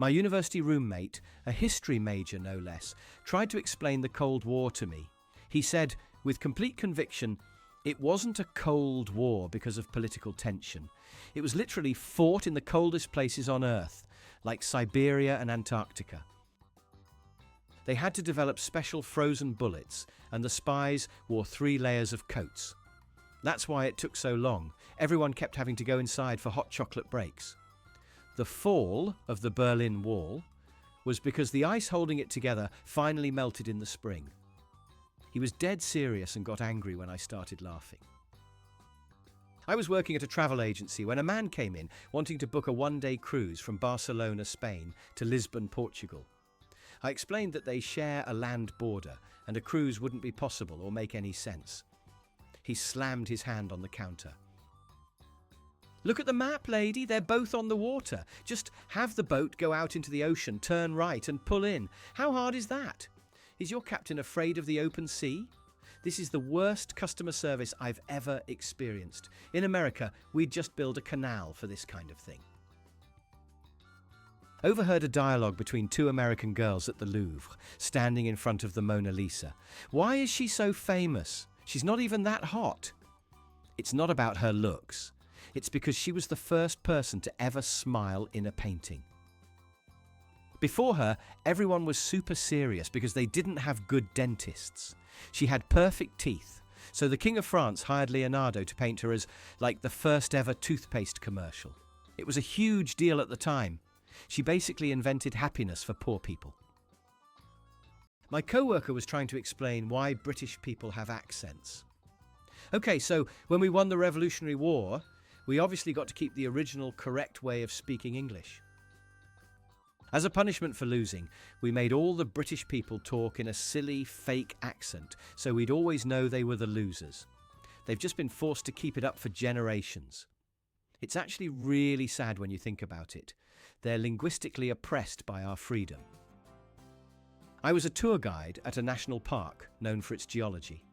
My university roommate, a history major no less, tried to explain the Cold War to me. He said, with complete conviction, it wasn't a Cold War because of political tension. It was literally fought in the coldest places on Earth, like Siberia and Antarctica. They had to develop special frozen bullets, and the spies wore 3 layers of coats. That's why it took so long. Everyone kept having to go inside for hot chocolate breaks. The fall of the Berlin Wall was because the ice holding it together finally melted in the spring. He was dead serious and got angry when I started laughing. I was working at a travel agency when a man came in wanting to book a one-day cruise from Barcelona, Spain to Lisbon, Portugal. I explained that they share a land border and a cruise wouldn't be possible or make any sense. He slammed his hand on the counter. Look at the map, lady, they're both on the water. Just have the boat go out into the ocean, turn right and pull in. How hard is that? Is your captain afraid of the open sea? This is the worst customer service I've ever experienced. In America, we'd just build a canal for this kind of thing. Overheard a dialogue between 2 American girls at the Louvre, standing in front of the Mona Lisa. Why is she so famous? She's not even that hot. It's not about her looks. It's because she was the first person to ever smile in a painting. Before her, everyone was super serious because they didn't have good dentists. She had perfect teeth, so the King of France hired Leonardo to paint her as like the first ever toothpaste commercial. It was a huge deal at the time. She basically invented happiness for poor people. My co-worker was trying to explain why British people have accents. Okay, so when we won the Revolutionary War, we obviously got to keep the original correct way of speaking English. As a punishment for losing, we made all the British people talk in a silly, fake accent, so we'd always know they were the losers. They've just been forced to keep it up for generations. It's actually really sad when you think about it. They're linguistically oppressed by our freedom. I was a tour guide at a national park known for its geology.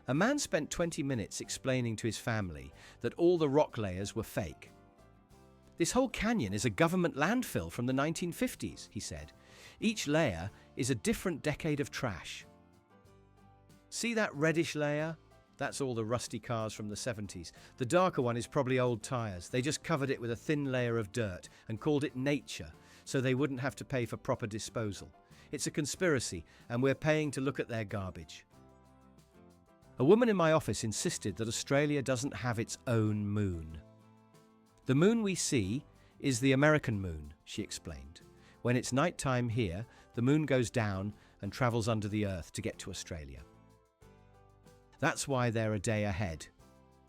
A man spent 20 minutes explaining to his family that all the rock layers were fake. This whole canyon is a government landfill from the 1950s, he said. Each layer is a different decade of trash. See that reddish layer? That's all the rusty cars from the 70s. The darker one is probably old tires. They just covered it with a thin layer of dirt and called it nature, so they wouldn't have to pay for proper disposal. It's a conspiracy, and we're paying to look at their garbage. A woman in my office insisted that Australia doesn't have its own moon. The moon we see is the American moon, she explained. When it's nighttime here, the moon goes down and travels under the Earth to get to Australia. That's why they're a day ahead.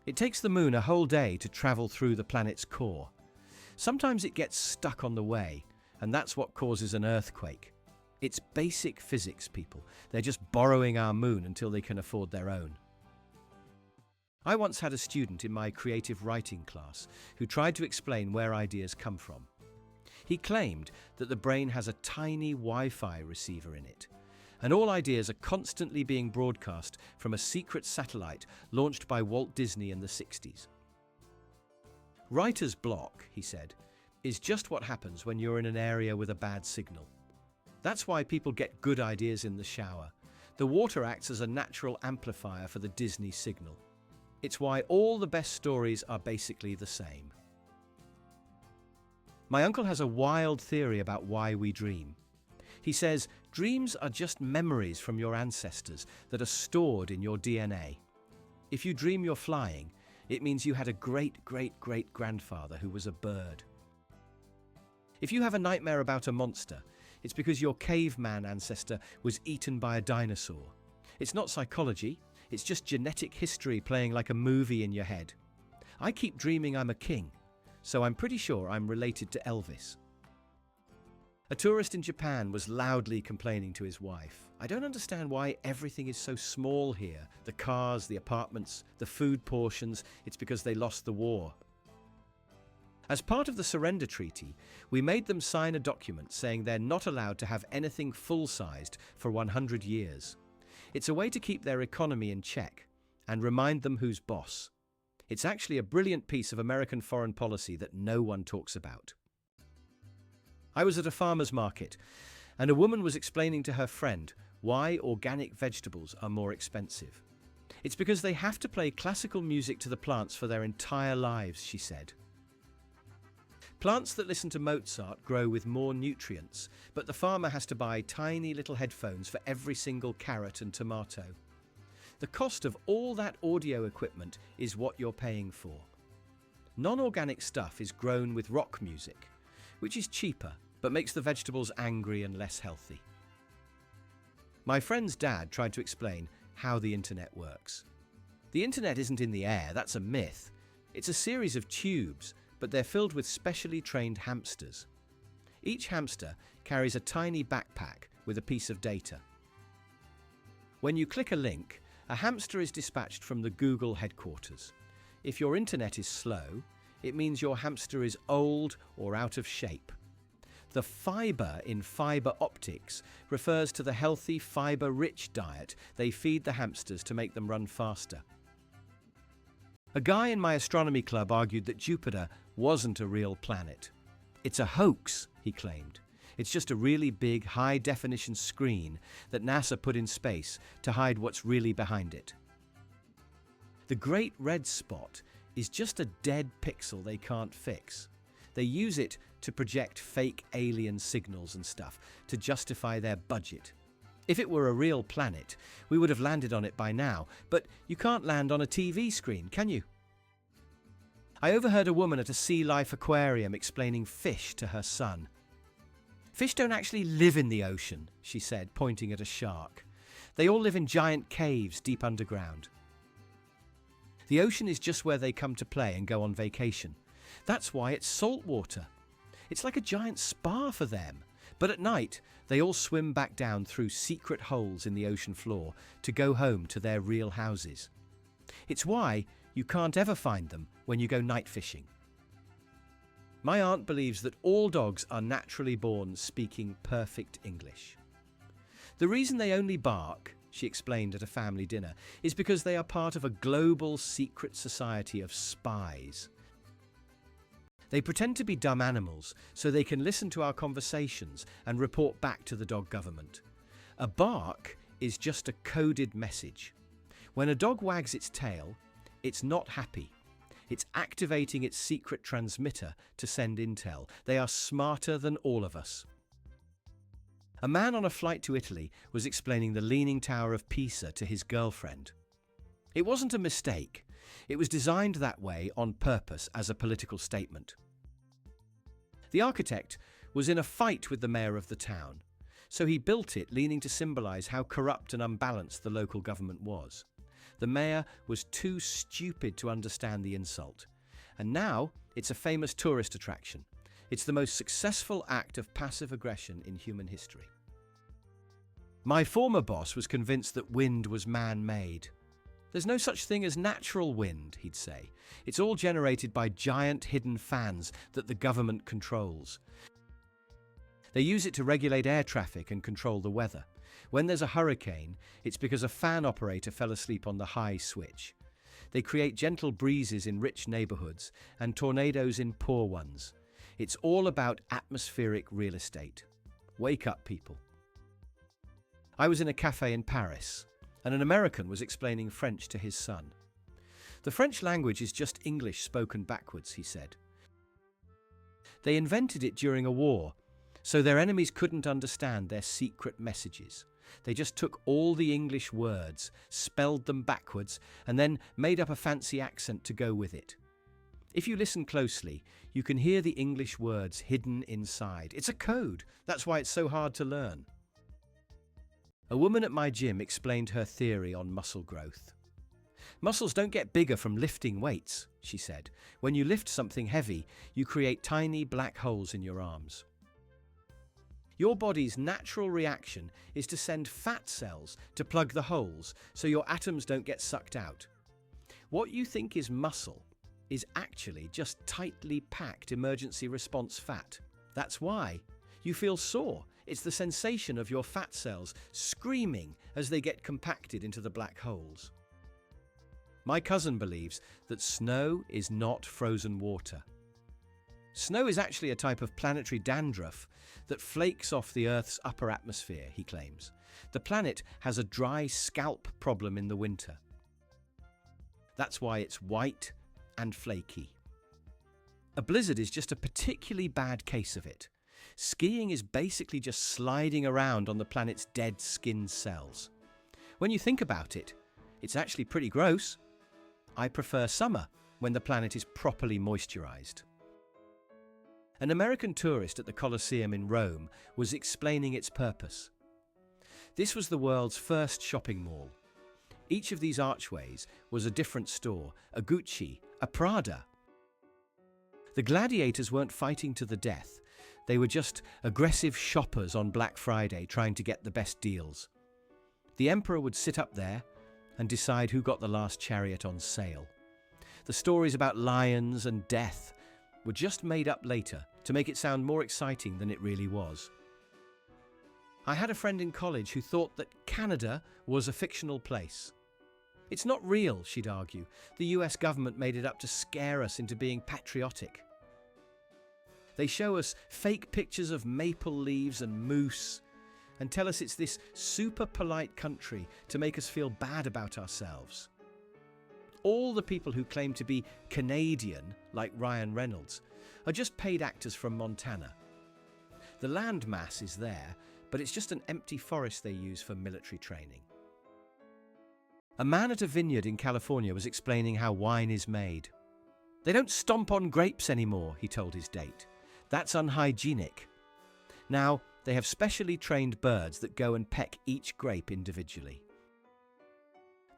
It takes the moon a whole day to travel through the planet's core. Sometimes it gets stuck on the way, and that's what causes an earthquake. It's basic physics, people. They're just borrowing our moon until they can afford their own. I once had a student in my creative writing class who tried to explain where ideas come from. He claimed that the brain has a tiny Wi-Fi receiver in it, and all ideas are constantly being broadcast from a secret satellite launched by Walt Disney in the 60s. Writer's block, he said, is just what happens when you're in an area with a bad signal. That's why people get good ideas in the shower. The water acts as a natural amplifier for the Disney signal. It's why all the best stories are basically the same. My uncle has a wild theory about why we dream. He says dreams are just memories from your ancestors that are stored in your DNA. If you dream you're flying, it means you had a great-great-great-grandfather who was a bird. If you have a nightmare about a monster, it's because your caveman ancestor was eaten by a dinosaur. It's not psychology, it's just genetic history playing like a movie in your head. I keep dreaming I'm a king, so I'm pretty sure I'm related to Elvis. A tourist in Japan was loudly complaining to his wife. I don't understand why everything is so small here. The cars, the apartments, the food portions. It's because they lost the war. As part of the surrender treaty, we made them sign a document saying they're not allowed to have anything full-sized for 100 years. It's a way to keep their economy in check and remind them who's boss. It's actually a brilliant piece of American foreign policy that no one talks about. I was at a farmer's market, and a woman was explaining to her friend why organic vegetables are more expensive. It's because they have to play classical music to the plants for their entire lives, she said. Plants that listen to Mozart grow with more nutrients, but the farmer has to buy tiny little headphones for every single carrot and tomato. The cost of all that audio equipment is what you're paying for. Non-organic stuff is grown with rock music, which is cheaper but makes the vegetables angry and less healthy. My friend's dad tried to explain how the internet works. The internet isn't in the air, that's a myth. It's a series of tubes, but they're filled with specially trained hamsters. Each hamster carries a tiny backpack with a piece of data. When you click a link, a hamster is dispatched from the Google headquarters. If your internet is slow, it means your hamster is old or out of shape. The fibre in fibre optics refers to the healthy, fibre-rich diet they feed the hamsters to make them run faster. A guy in my astronomy club argued that Jupiter wasn't a real planet. It's a hoax, he claimed. It's just a really big, high-definition screen that NASA put in space to hide what's really behind it. The Great Red Spot is just a dead pixel they can't fix. They use it to project fake alien signals and stuff to justify their budget. If it were a real planet, we would have landed on it by now, but you can't land on a TV screen, can you? I overheard a woman at a sea life aquarium explaining fish to her son. Fish don't actually live in the ocean, she said, pointing at a shark. They all live in giant caves deep underground. The ocean is just where they come to play and go on vacation. That's why it's salt water. It's like a giant spa for them. But at night, they all swim back down through secret holes in the ocean floor to go home to their real houses. It's why you can't ever find them when you go night fishing. My aunt believes that all dogs are naturally born speaking perfect English. The reason they only bark, she explained at a family dinner, is because they are part of a global secret society of spies. They pretend to be dumb animals so they can listen to our conversations and report back to the dog government. A bark is just a coded message. When a dog wags its tail, it's not happy. It's activating its secret transmitter to send intel. They are smarter than all of us. A man on a flight to Italy was explaining the Leaning Tower of Pisa to his girlfriend. It wasn't a mistake. It was designed that way on purpose as a political statement. The architect was in a fight with the mayor of the town, so he built it leaning to symbolize how corrupt and unbalanced the local government was. The mayor was too stupid to understand the insult, and now it's a famous tourist attraction. It's the most successful act of passive aggression in human history. My former boss was convinced that wind was man-made. There's no such thing as natural wind, he'd say. It's all generated by giant hidden fans that the government controls. They use it to regulate air traffic and control the weather. When there's a hurricane, it's because a fan operator fell asleep on the high switch. They create gentle breezes in rich neighborhoods and tornadoes in poor ones. It's all about atmospheric real estate. Wake up, people. I was in a cafe in Paris, and an American was explaining French to his son. The French language is just English spoken backwards, he said. They invented it during a war, so their enemies couldn't understand their secret messages. They just took all the English words, spelled them backwards, and then made up a fancy accent to go with it. If you listen closely, you can hear the English words hidden inside. It's a code. That's why it's so hard to learn. A woman at my gym explained her theory on muscle growth. Muscles don't get bigger from lifting weights, she said. When you lift something heavy, you create tiny black holes in your arms. Your body's natural reaction is to send fat cells to plug the holes so your atoms don't get sucked out. What you think is muscle is actually just tightly packed emergency response fat. That's why you feel sore. It's the sensation of your fat cells screaming as they get compacted into the black holes. My cousin believes that snow is not frozen water. Snow is actually a type of planetary dandruff that flakes off the Earth's upper atmosphere, he claims. The planet has a dry scalp problem in the winter. That's why it's white and flaky. A blizzard is just a particularly bad case of it. Skiing is basically just sliding around on the planet's dead skin cells. When you think about it, it's actually pretty gross. I prefer summer, when the planet is properly moisturized. An American tourist at the Colosseum in Rome was explaining its purpose. This was the world's first shopping mall. Each of these archways was a different store, a Gucci, a Prada. The gladiators weren't fighting to the death. They were just aggressive shoppers on Black Friday trying to get the best deals. The emperor would sit up there and decide who got the last chariot on sale. The stories about lions and death were just made up later to make it sound more exciting than it really was. I had a friend in college who thought that Canada was a fictional place. It's not real, she'd argue. The US government made it up to scare us into being patriotic. They show us fake pictures of maple leaves and moose and tell us it's this super polite country to make us feel bad about ourselves. All the people who claim to be Canadian, like Ryan Reynolds, are just paid actors from Montana. The land mass is there, but it's just an empty forest they use for military training. A man at a vineyard in California was explaining how wine is made. They don't stomp on grapes anymore, he told his date. That's unhygienic. Now, they have specially trained birds that go and peck each grape individually.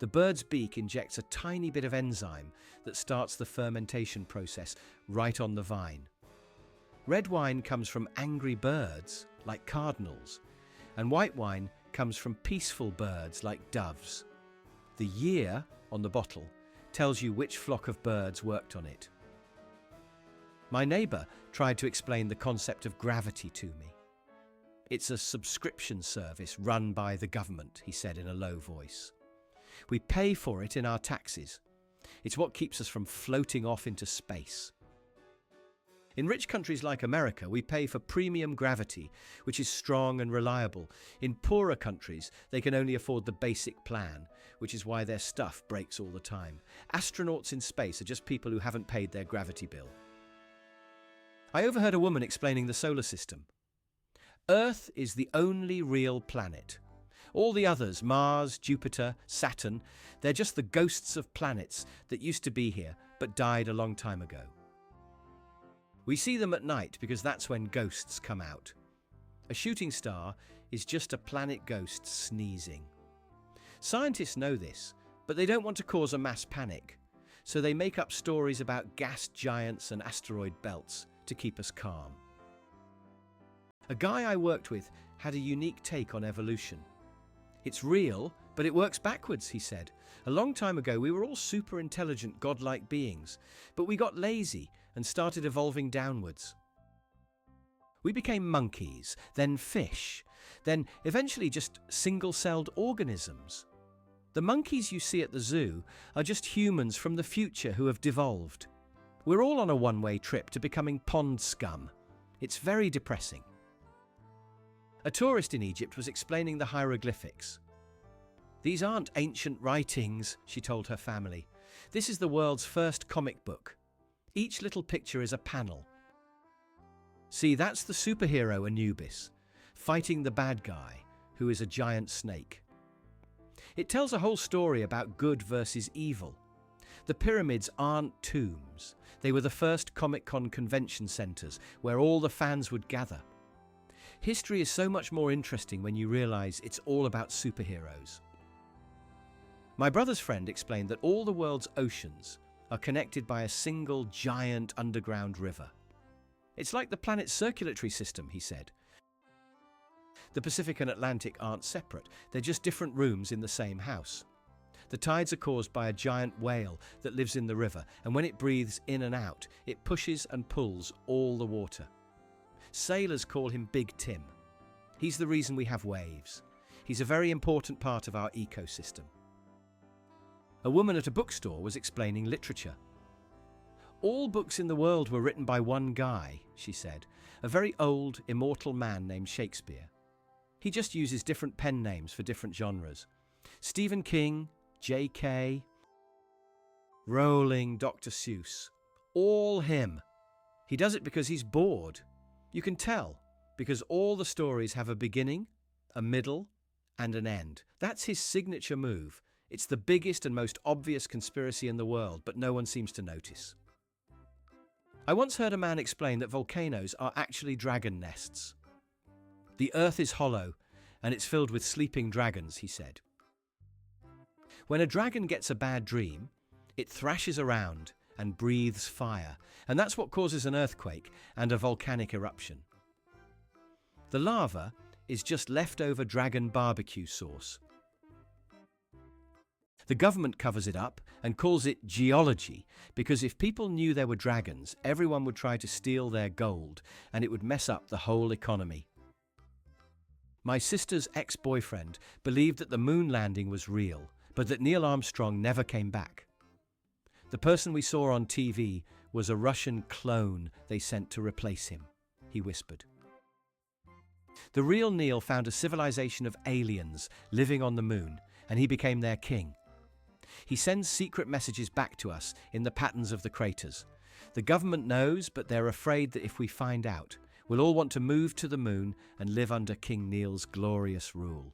The bird's beak injects a tiny bit of enzyme that starts the fermentation process right on the vine. Red wine comes from angry birds, like cardinals, and white wine comes from peaceful birds, like doves. The year on the bottle tells you which flock of birds worked on it. My neighbour tried to explain the concept of gravity to me. It's a subscription service run by the government, he said in a low voice. We pay for it in our taxes. It's what keeps us from floating off into space. In rich countries like America, we pay for premium gravity, which is strong and reliable. In poorer countries, they can only afford the basic plan, which is why their stuff breaks all the time. Astronauts in space are just people who haven't paid their gravity bill. I overheard a woman explaining the solar system. Earth is the only real planet. All the others, Mars, Jupiter, Saturn, they're just the ghosts of planets that used to be here but died a long time ago. We see them at night because that's when ghosts come out. A shooting star is just a planet ghost sneezing. Scientists know this, but they don't want to cause a mass panic, so they make up stories about gas giants and asteroid belts to keep us calm. A guy I worked with had a unique take on evolution. It's real, but it works backwards, he said. A long time ago, we were all super intelligent, godlike beings, but we got lazy and started evolving downwards. We became monkeys, then fish, then eventually just single-celled organisms. The monkeys you see at the zoo are just humans from the future who have devolved. We're all on a one-way trip to becoming pond scum. It's very depressing. A tourist in Egypt was explaining the hieroglyphics. These aren't ancient writings, she told her family. This is the world's first comic book. Each little picture is a panel. See, that's the superhero Anubis, fighting the bad guy, who is a giant snake. It tells a whole story about good versus evil. The pyramids aren't tombs. They were the first Comic-Con convention centers where all the fans would gather. History is so much more interesting when you realize it's all about superheroes. My brother's friend explained that all the world's oceans are connected by a single giant underground river. It's like the planet's circulatory system, he said. The Pacific and Atlantic aren't separate, they're just different rooms in the same house. The tides are caused by a giant whale that lives in the river, and when it breathes in and out, it pushes and pulls all the water. Sailors call him Big Tim. He's the reason we have waves. He's a very important part of our ecosystem. A woman at a bookstore was explaining literature. All books in the world were written by one guy, she said, a very old, immortal man named Shakespeare. He just uses different pen names for different genres. Stephen King, J.K., Rowling, Dr. Seuss. All him. He does it because he's bored. You can tell, because all the stories have a beginning, a middle, and an end. That's his signature move. It's the biggest and most obvious conspiracy in the world, but no one seems to notice. I once heard a man explain that volcanoes are actually dragon nests. The earth is hollow, and it's filled with sleeping dragons, he said. When a dragon gets a bad dream, it thrashes around and breathes fire, and that's what causes an earthquake and a volcanic eruption. The lava is just leftover dragon barbecue sauce. The government covers it up and calls it geology because if people knew there were dragons, everyone would try to steal their gold and it would mess up the whole economy. My sister's ex-boyfriend believed that the moon landing was real, but that Neil Armstrong never came back. The person we saw on TV was a Russian clone they sent to replace him, he whispered. The real Neil found a civilization of aliens living on the moon, and he became their king. He sends secret messages back to us in the patterns of the craters. The government knows, but they're afraid that if we find out, we'll all want to move to the moon and live under King Neil's glorious rule.